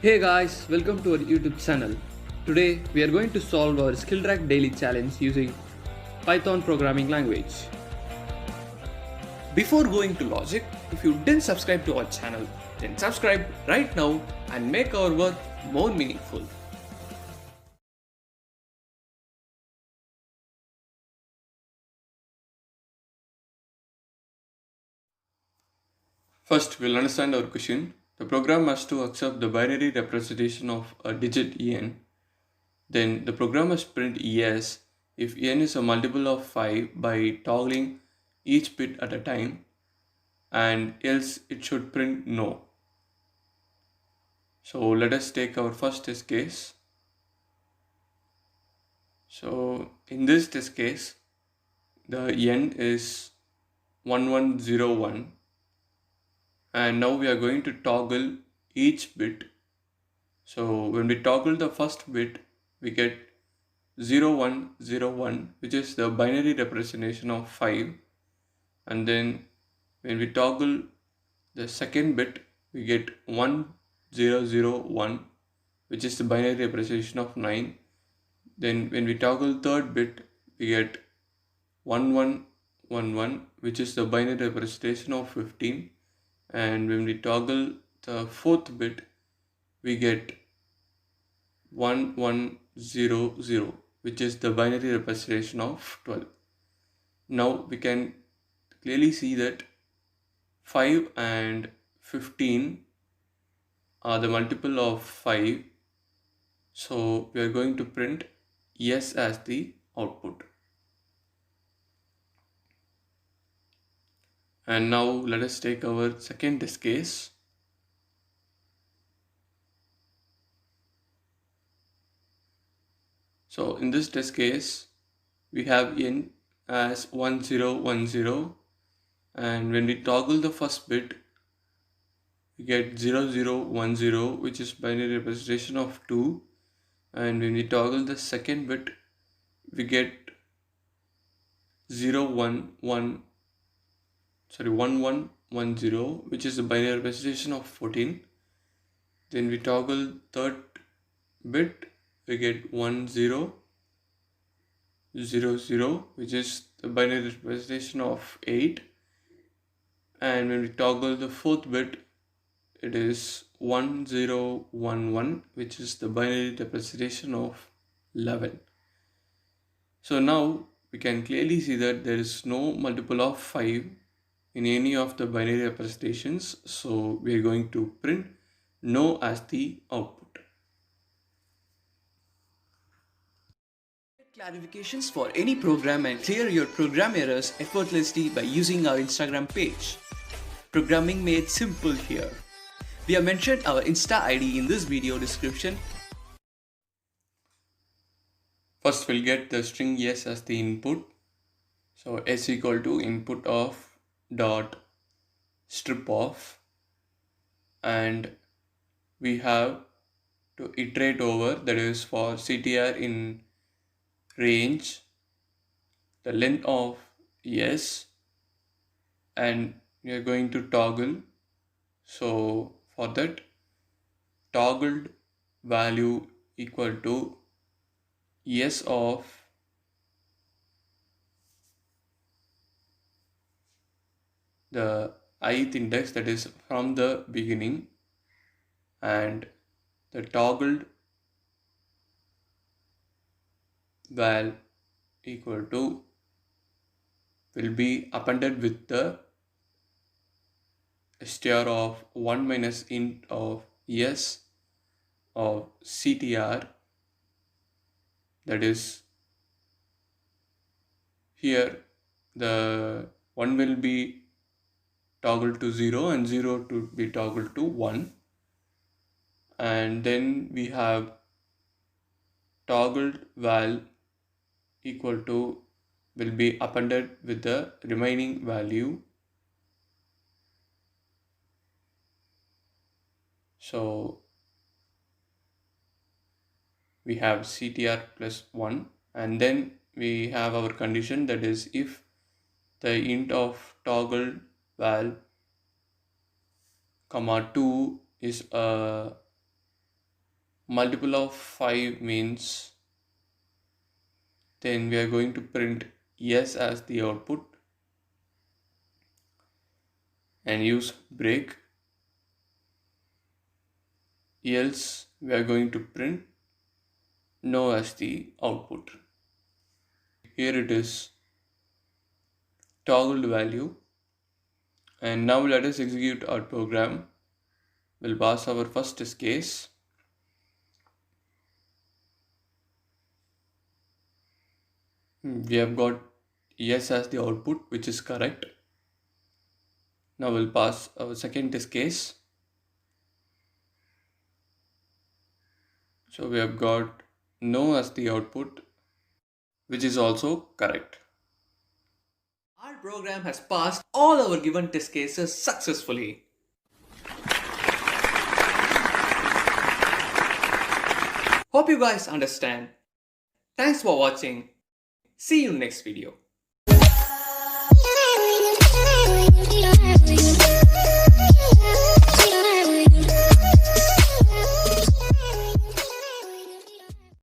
Hey guys, welcome to our YouTube channel. Today we are going to solve our Skillrack daily challenge using Python programming language. Before going to logic, if you didn't subscribe to our channel, then subscribe right now and make our work more meaningful. First, we'll understand our question. The program has to accept the binary representation of a digit en. Then the program must print yes if n is a multiple of 5 by toggling each bit at a time, and else it should print no. So let us take our first test case. So in this test case, the n is 1101, and now we are going to toggle each bit. So when we toggle the first bit, we get 0101, which is the binary representation of 5, and then when we toggle the second bit, we get 1001, which is the binary representation of 9. Then when we toggle third bit, we get 1111, which is the binary representation of 15. And when we toggle the fourth bit, we get 1100, which is the binary representation of 12. Now we can clearly see that 5 and 15 are the multiple of 5. So we are going to print yes as the output. And now let us take our second test case. So in this test case, we have n as 1010, and when we toggle the first bit, we get 0010, which is binary representation of 2. And when we toggle the second bit, we get 1110, which is the binary representation of 14. Then we toggle third bit, we get 1000, which is the binary representation of 8. And when we toggle the fourth bit, it is 1011, which is the binary representation of 11. So now we can clearly see that there is no multiple of 5 in any of the binary representations. So we are going to print no as the output. Get clarifications for any program and clear your program errors effortlessly by using our Instagram page. Programming made simple here. We have mentioned our Insta ID in this video description. First we'll get the string yes as the input. So s equal to input of dot strip of, and we have to iterate over, that is for CTR in range, the length of yes, and we are going to toggle. So for that, toggled value equal to yes of the ith index, that is from the beginning, and the toggled val equal to will be appended with the str of 1 minus int of yes of CTR, that is here the 1 will be toggled to 0 and 0 to be toggled to 1, and then we have toggled val equal to will be appended with the remaining value. So we have CTR plus 1, and then we have our condition, that is if the int of toggle val comma 2 is a multiple of 5 means then we are going to print yes as the output and use break, else we are going to print no as the output. Here it is toggled value, and now let us execute our program. We'll pass our first test case. We have got yes as the output, which is correct. Now we'll pass our second test case. So we have got no as the output, which is also correct. Our program has passed all our given test cases successfully. Hope you guys understand. Thanks for watching. See you next video.